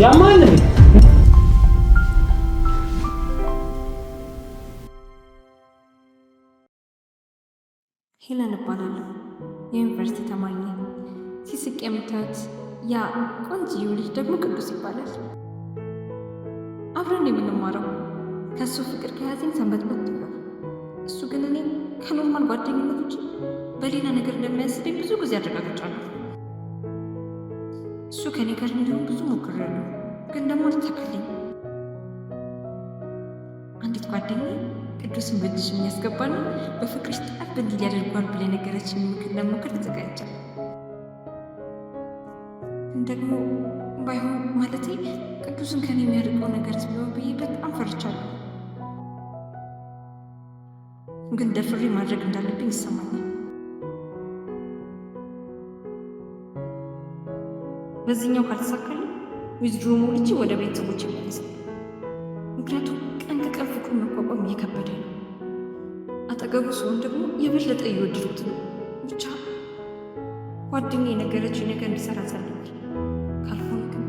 ያማን ሄለን እባላለሁ። የዩኒቨርሲቲ ተማሪ ነኝ። ሲስቅ የምታዩት ያ ቆንጆው ልጅ ደግሞ ቅዱስ ይባላል። አብረን የምንማረው ከእሱ ፍቅር ከያዘኝ ሰንበትበት ብሏል። እሱ ግን እኔ ከኖርማል ጓደኝነት ውጭ በሌላ ነገር እንደሚያስደኝ ብዙ ጊዜ አረጋግጫለሁ። እሱ ከኔ ጋር እንዲሁም ብዙ ሞክሬያለሁ፣ ግን ደግሞ አልተሳካልኝም። አንዲት ጓደኛዬ ቅዱስን በእጅሽ የሚያስገባና በፍቅርሽ ጠብ እንዲል ያደርጓል ብላ የነገረችኝ ምክር ለመሞከር ተዘጋጅቻለሁ። ግን ደግሞ ባይሆን ማለቴ ቅዱስን ከኔ የሚያርቀው ነገር ቢሆን ብዬ በጣም ፈርቻለሁ። ግን ደፍሬ ማድረግ እንዳለብኝ ይሰማኛል። በዚህኛው ካልተሳካልኝ ዊዝድሮ ሞልቼ ወደ ቤተሰቦች ይመለሳል። ምክንያቱም ቀን ከቀን ፍቅሩን መቋቋም እየከበደ ነው። አጠገቡ ሲሆን ደግሞ የበለጠ እየወደዱት ነው። ብቻ ጓደኛዬ የነገረችኝ ነገር እንዲሰራ ጸልይ። ካልሆነ ግን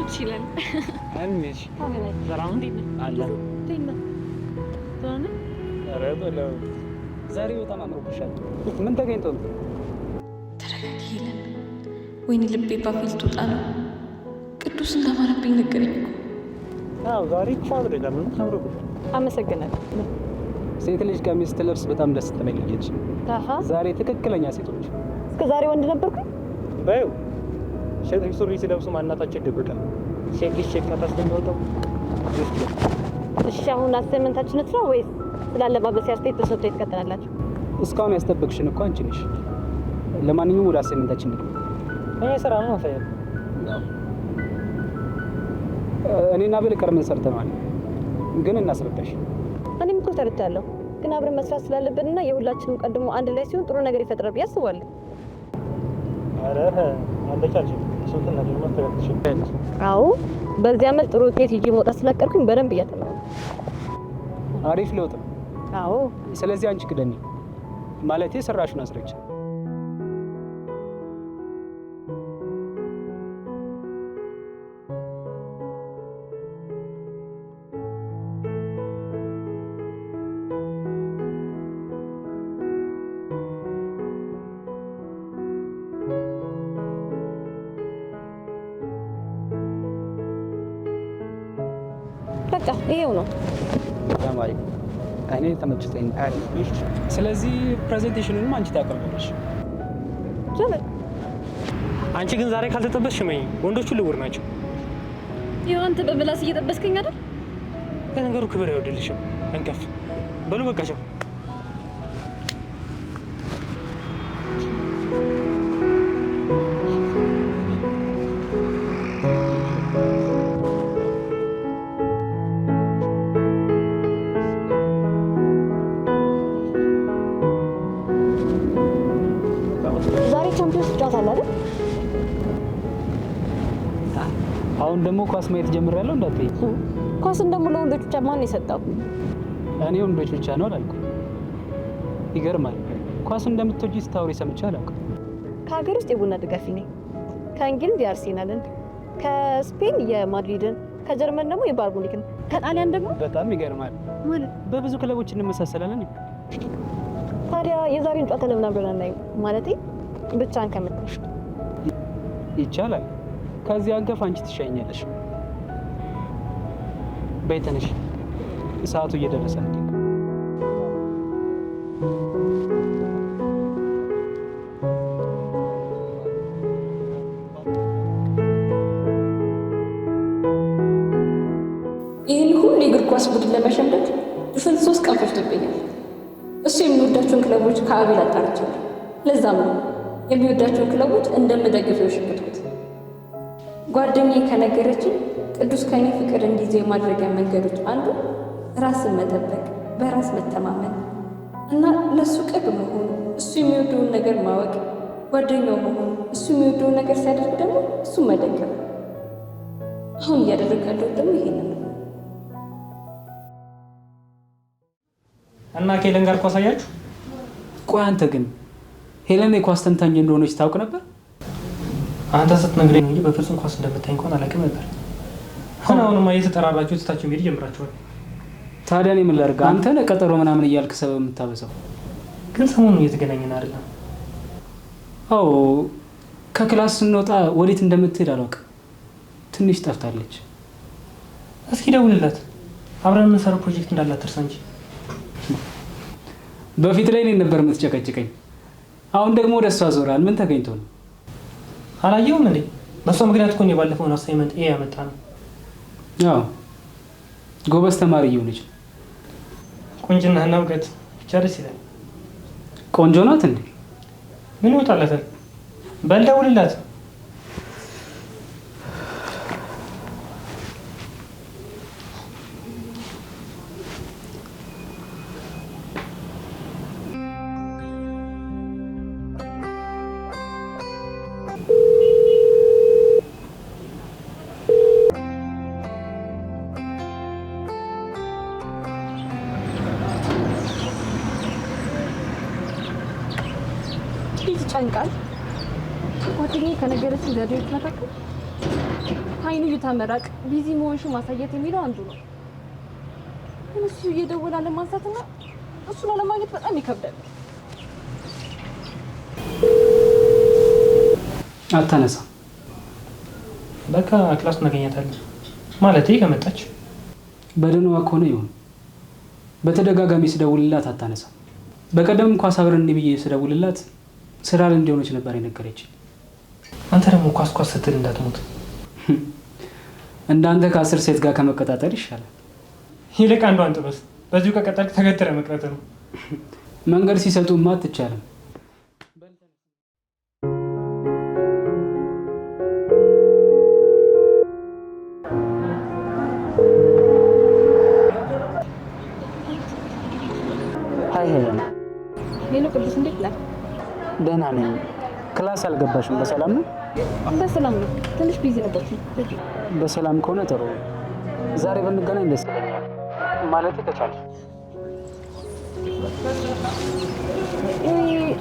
ይችላል አንሚሽ ሰላም አለ ዛሬ በጣም አምሮብሻል። ምን ተገኝቶ ነው? ተረጋጊ ሄለን። ወይኔ ልቤ ባፌል ትወጣ ነው። ቅዱስ እንዳማረብኝ ነገረኝ እኮ። አዎ ዛሬ ኳብሬ ለምን አምሮብሻል። አመሰግናለሁ። ሴት ልጅ ቀሚስ ስትለብስ በጣም ደስ ትለኛለች። ዛሬ ትክክለኛ ሴቶች። እስከ ዛሬ ወንድ ነበርኩኝ በይው። ሴት ልጅ ሱሪ ሲለብሱ ማናታቸው ይደብቃል። ሴት ልጅ ሼክ ታስደምጠው። እሺ አሁን አሳይመንታችን ነው ወይስ ስላለባበስ አስተያየት ተሰጥቶ ይተከተላላችሁ? እስካሁን ያስጠበቅሽን እኮ አንቺ ነሽ። ለማንኛውም ወደ አሳይመንታችን ነው። እኔ ስራ ነው አሳየው። እኔና በል ቀርመን ሰርተናል፣ ግን እናስረዳሽ። እኔም እኮ ሰርቻለሁ፣ ግን አብረን መስራት ስላለብንና የሁላችንም ቀድሞ አንድ ላይ ሲሆን ጥሩ ነገር ይፈጥራል ብዬ አስባለሁ። አረ አንደቻች ሱንተና ደግሞ ተከትሽ። አዎ በዚህ አመት ጥሩ ውጤት ይዤ መውጣት ስላቀርኩኝ በደንብ እያጠናሁ ነው። አሪፍ ለውጥ። አዎ ስለዚህ አንቺ ክደኒ ማለቴ ሰራሽውን አስረጭ። በቃ ይሄው ነው ተማሪ። እኔ ተመችቶኝ አይደል? ስለዚህ ፕሬዘንቴሽኑንም አንቺ ታቀርበለሽ። አንቺ ግን ዛሬ ካልተጠበስሽ መኝ ወንዶቹ ልውር ናቸው። ይኸው አንተ በምላስ እየጠበስከኝ አይደል? ለነገሩ ክብር አይወድልሽም። እንከፍ በሉ በቃ ቻው። አሁን ደግሞ ኳስ ማየት ጀምሬያለሁ። እንዳትይ። ኳስን ደግሞ ለወንዶች ብቻ ማን የሰጠው? እኔ ወንዶች ብቻ ነው አላልኩም። ይገርማል። ኳስን እንደምትወጂ ስታወሪ ሰምቼ አላውቅም። ከሀገር ውስጥ የቡና ደጋፊ ነኝ። ከእንግሊዝ የአርሴናልን፣ ከስፔን የማድሪድን፣ ከጀርመን ደግሞ የባየር ሙኒክን፣ ከጣሊያን ደግሞ በጣም ይገርማል። ማለት በብዙ ክለቦች እንመሳሰላለን። ታዲያ የዛሬን ጨዋታ ለምን አብረን አናይም? ማለቴ ብቻን ከምትሽ ይቻላል። ከዚህ አንገፍ አንቺ ትሻኛለሽ። በይ ተነሽ፣ ሰዓቱ እየደረሰ ነው። ይህን ሁሉ የእግር ኳስ ቡድን ለመሸምደድ ቅዱስን 3 ቀን ፈጅቶብኛል። እሱ የሚወዳቸውን ክለቦች ከአቤል አጣርቻለሁ። ለዛም ነው የሚወዳቸውን ክለቦች እንደምደግፈው የሸመትኩት። ጓደኛዬ ከነገረችኝ ቅዱስ ከኔ ፍቅር እንዲይዝ የማድረጊያ መንገዶች አንዱ ራስን መጠበቅ፣ በራስ መተማመን እና ለእሱ ቅርብ መሆኑ፣ እሱ የሚወደውን ነገር ማወቅ፣ ጓደኛው መሆኑ፣ እሱ የሚወደውን ነገር ሲያደርግ ደግሞ እሱ መደገፍ። አሁን እያደረግ ያለው ደግሞ ይሄንን ነው። እና ከሄለን ጋር ኳስ አያችሁ? ቆይ አንተ ግን ሄለን የኳስ ተንታኝ እንደሆነች ታውቅ ነበር? አንተ ስትነግረኝ ነው እንጂ በፍጹም ኳስ እንደምታይ እንኳን አላውቅም ነበር። አሁንማ እየተጠራራችሁ ትታችሁ መሄድ ጀምራችኋል። ታዲያ እኔ ምን ላድርግ? አንተ ነህ ቀጠሮ ምናምን እያልክ ሰበብ የምታበዛው። ግን ሰሞኑን እየተገናኘን አይደለም? አዎ፣ ከክላስ ስንወጣ ወዴት እንደምትሄድ አላውቅም። ትንሽ ጠፍታለች። እስኪ ደውልላት። አብረን የምንሰራው ፕሮጀክት እንዳላት ትርሳ እንጂ። በፊት ላይ እኔን ነበር የምትጨቀጭቀኝ፣ አሁን ደግሞ ወደ እሷ ዞራል። ምን ተገኝቶ ነው? አላየውም እንዴ? በእሷ ምክንያት እኮ የባለፈውን አሳይመንት ያመጣ ነው። አዎ፣ ጎበዝ ተማሪ እየሆነች ነው። ቁንጅናና እውቀት ብቻ ደስ ይላል። ቆንጆ ናት እንዴ? ምን ይወጣላታል? በል ደውልላት። ይጨንቃል። ጓደኛዬ ከነገረችኝ ዘዴዎች መካከል አይኑ እየታመራቅ ቢዚ መሆንሽን ማሳየት የሚለው አንዱ ነው። እሱ እየደወለ ለማንሳትና እሱን ለማግኘት በጣም ይከብዳል። አታነሳ። በቃ ክላስ እናገኛታለን ማለቴ ከመጣች። በደህናዋ ከሆነ ይሁን። በተደጋጋሚ ስደውልላት አታነሳ። በቀደም ኳስ አብረን እንዲህ ብዬ ስደውልላት ስራ ላይ እንደሆነች ነበር የነገረችኝ። አንተ ደግሞ ኳስ ስትል እንዳትሞት። እንዳንተ ከ10 ሴት ጋር ከመቀጣጠር ይሻላል። ይልቅ አንዷን ጥበስ። በዚሁ ከቀጠልክ ተገትረ መቅረት ነው። መንገድ ሲሰጡማ አትቻልም። ሃይ ሄለን። ሄሎ ቅዱስ፣ እንዴት ነህ? ደህና ነኝ። ክላስ አልገባሽም? በሰላም ነው? በሰላም ነው። ትንሽ ቢዚ ነበርኩ። በሰላም ከሆነ ጥሩ። ዛሬ ብንገናኝ ደስ ይለኛል። ማለት ከቻልሽ።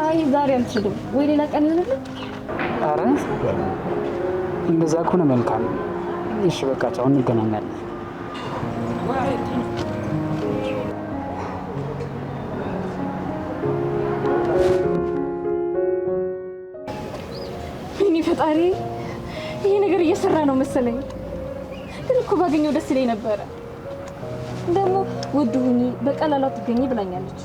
አይ ዛሬ አልችልም። ወይ ሌላ ቀን እንነጋገር። አረ እንደዛ ከሆነ መልካም። እሺ በቃ ቻው፣ እንገናኛለን። ፈጣሪ ይሄ ነገር እየሰራ ነው መሰለኝ። ግን እኮ ባገኘው ደስ ይለኝ ነበረ። ደግሞ ውድ ሁኚ በቀላሉ አትገኚ ብላኛለች።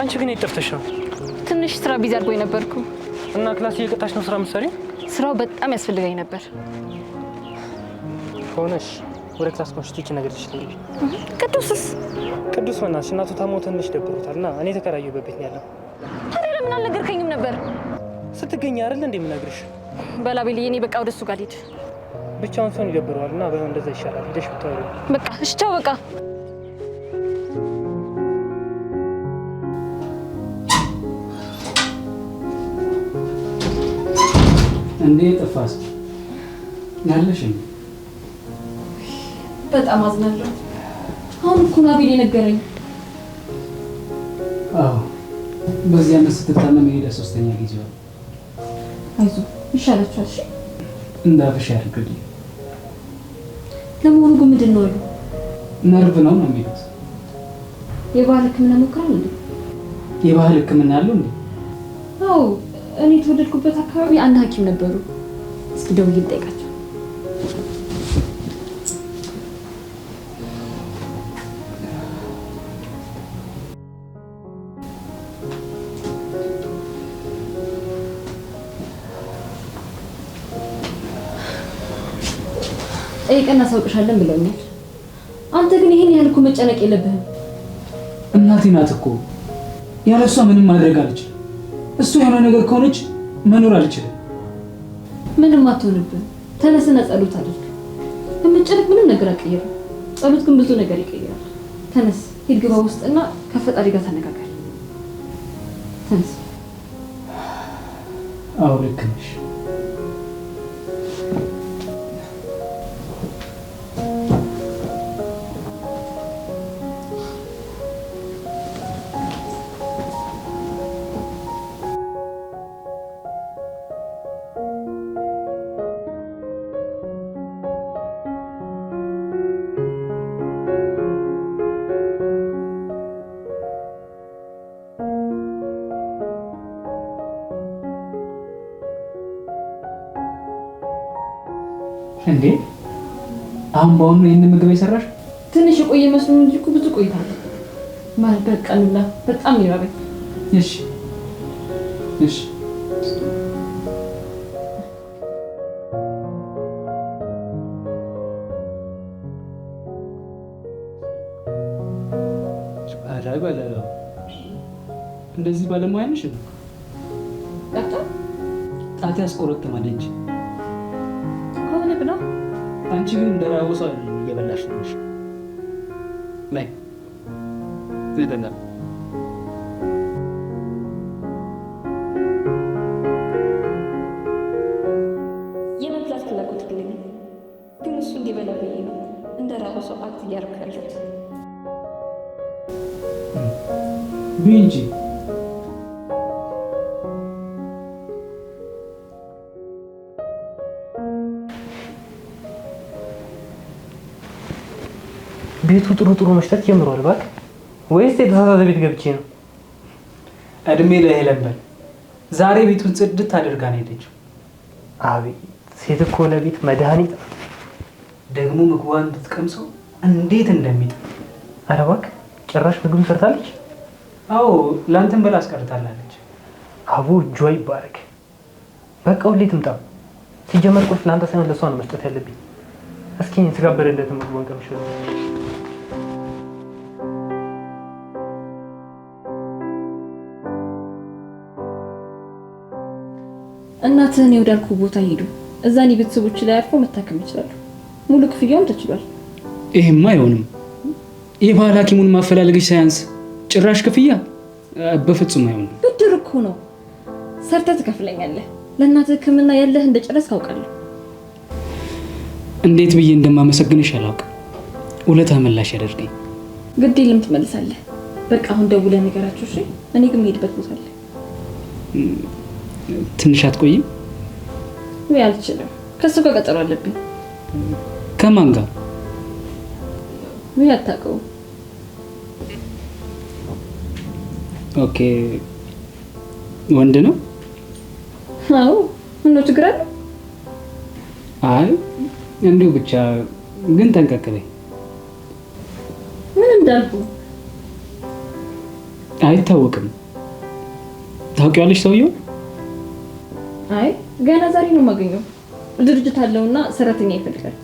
አንቺ ግን የጠፍተሽ ነው? ትንሽ ስራ ቢዚ አድርጎኝ ነበርኩ። እና ክላስ እየቀጣሽ ነው ስራ የምትሰሪው? ስራው በጣም ያስፈልገኝ ነበር። ሆነሽ ወደ ክላስ ኮንስቲቲ ነገር ልትችል ቅዱስስ? ቅዱስ በእናትሽ እናቱ ታሞ ትንሽ ደብሮታል እና እኔ ተከራየሁበት ቤት ነው ያለው። ታዲያ ለምን አልነገርከኝም ነበር? ስትገኝ አይደል እንዴ የምነግርሽ? በላቤልዬ እኔ በቃ ወደሱ ጋር ልሂድ። ብቻውን ሰውን ይደብረዋል እና ባይሆን እንደዛ ይሻላል። ሄደሽ ብታወሪው። በቃ እሺ፣ ቻው። በቃ እንዴ ጠፋስ ያለሽ? በጣም አዝናለሁ። አሁን እኮ ናቢል የነገረኝ። አዎ በዚህ ዓመት ስትታመም የሄደ 3ኛ ጊዜዋ። አይዞህ ይሻላችኋል። እሺ እንዳፍሽ ያድርግልኝ። ለመሆኑ ግን ምንድን ነው ያለው? ነርቭ ነው የሚሉት። የባህል ሕክምና ሞክራል እንዴ? የባህል ሕክምና አለው እንዴ? አዎ እኔ የተወለድኩበት አካባቢ አንድ ሐኪም ነበሩ። እስኪ ደውዬ ልጠይቃቸው። ጠይቀን እናሳውቅሻለን ብለውኛል። አንተ ግን ይሄን ያህል እኮ መጨነቅ የለብህም። እናቴ ናት እኮ ያለ እሷ ምንም ማድረግ አልችልም። እሱ የሆነ ነገር ከሆነች መኖር አልችልም። ምንም አትሆንብህም። ተነስና ጸሎት አድርግ። በመጨነቅ ምንም ነገር አትቀይርም። ጸሎት ግን ብዙ ነገር ይቀይራል። ተነስ፣ ሂድ ግባ ውስጥና ከፈጣሪ ጋር ተነጋገር። ተነስ። አዎ ልክ ነሽ። እንዴ አሁን በአሁኑ ይሄንን ምግብ የሰራሽ? ትንሽ የቆየ መስሎኝ እንጂ እኮ ብዙ ቆይታል። ማለት በቃ በጣም ይራበኝ። እሺ እሺ እንደዚህ ባለሙያ ነሽ? ጣት ያስቆረጥማል እንጂ ከሆነ ብላ አንቺ ግን እንደራበው ሰው እየበላሽ ነሽ። ላይ ዘደና የመብላት ፍላጎት የለኝም፣ ግን እሱ እንዲበላ ብዬ ነው እንደራበው ሰው አክት እያደረኩ ያለሁት። ብይ እንጂ ቤቱ ጥሩ መሽተት ጀምሯል። እባክህ ወይስ የተሳሳተ ቤት ገብቼ ነው? እድሜ ለሄለን በል። ዛሬ ቤቱን ጽድት አድርጋ ነው የሄደችው። አቤት ሴት እኮ ለቤት መድኃኒት። ደግሞ ምግቧን ብትቀምሰው እንዴት እንደሚጥም። ኧረ እባክህ ጭራሽ ምግብ ሰርታለች። አዎ ላንተም በላ አስቀርታላለች። አቡ እጇ ይባረክ። በቃ ሁሌ ትምጣ። ሲጀመር ቁልፍ ለአንተ ሳይሆን ለእሷ ነው መስጠት ያለብኝ። እስኪ የተጋበረለት ምግቧን ቀምሽ። እናትህን የወዳልኩ ቦታ ሄዱ። እዛኔ ቤተሰቦች ላይ አርፎ መታከም ይችላሉ። ሙሉ ክፍያውን ተችሏል። ይሄማ አይሆንም። የባህል ሐኪሙን ማፈላለግሽ ሳያንስ ጭራሽ ክፍያ? በፍጹም አይሆንም። ብድር እኮ ነው። ሰርተህ ትከፍለኛለህ። ለእናትህ ሕክምና ያለህ እንደጨረስክ አውቃለሁ። እንዴት ብዬ እንደማመሰግንሽ አላውቅም። ውለታ መላሽ ያደርገኝ። ግድ የለም ትመልሳለህ። በቃ አሁን ደውለህ ንገራቸው እሺ? እኔ ግን የምሄድበት ቦታ አለ። ትንሽ አትቆይም? ወይ አልችልም። ከሱ ጋር ቀጠሮ አለብኝ። ከማን ጋር? ወይ አታውቀውም? ኦኬ ወንድ ነው? አዎ። ምን ችግር አለ? አይ እንዲሁ ብቻ ግን ጠንቀቅ በይ። ምን እንዳልኩ አይታወቅም። ታውቂዋለሽ ሰውየው? አይ ገና ዛሬ ነው የማገኘው። ድርጅት አለውና ሰራተኛ ይፈልጋል።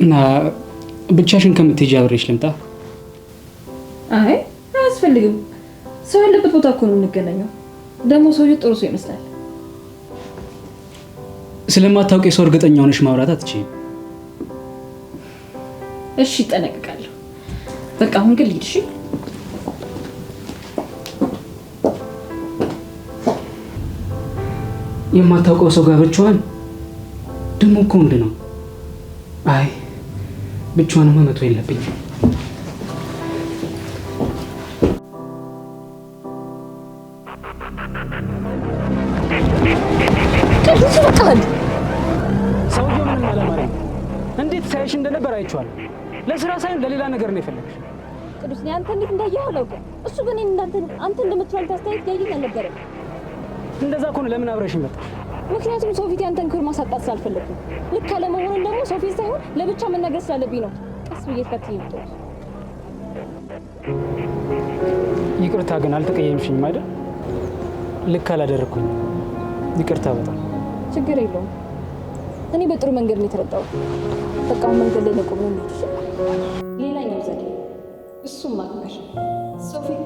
እና ብቻሽን ከምትሄጂ አብሬሽ ልምጣ? አይ አያስፈልግም። ሰው ያለበት ቦታ እኮ ነው የምንገናኘው። ደግሞ ሰውየው ጥሩ ሰው ይመስላል። ስለማታውቂ ሰው እርግጠኛ ሆነሽ ማውራት አትችይም። እሺ እጠነቅቃለሁ። በቃ አሁን ግን ልሂድ እሺ? የማታውቀው ሰው ጋር ብቻዋን? ደግሞ እኮ ወንድ ነው። አይ ብቻዋንማ መቶ የለብኝም። ቅዱስ ይበቃል። ሰውየው ምንም አላማረኝ። እንዴት ሳይሽ እንደነበር አይቼዋለሁ። ለስራ ሳይሆን ለሌላ ነገር ነው የፈለግሽ። ቅዱስ እኔ አንተ እንዴት እንዳየኸው አላውቅም። እሱ ግን አንተ እንደምትባል ታስተያየት ያየኝ አልነበረም። እንደዛ ከሆነ ለምን አብረሽኝ መጣሽ? ምክንያቱም ሰው ፊት ያንተን ክብር ማሳጣት ስላልፈለግኩ፣ ልክ አለመሆኑን ደግሞ ሰው ፊት ሳይሆን ለብቻ መናገር ስላለብኝ ነው። ቀስ ብዬ ተከትዬ መጣሁ። ይቅርታ ግን አልተቀየምሽኝም አይደል? ልክ አላደረኩኝ። ይቅርታ በጣም ችግር የለውም። እኔ በጥሩ መንገድ ነው የተረዳሁት። በቃ መንገድ ላይ ለቆመው ነው። ሌላኛው ዘዴ እሱም ማክበር ሰው ፊት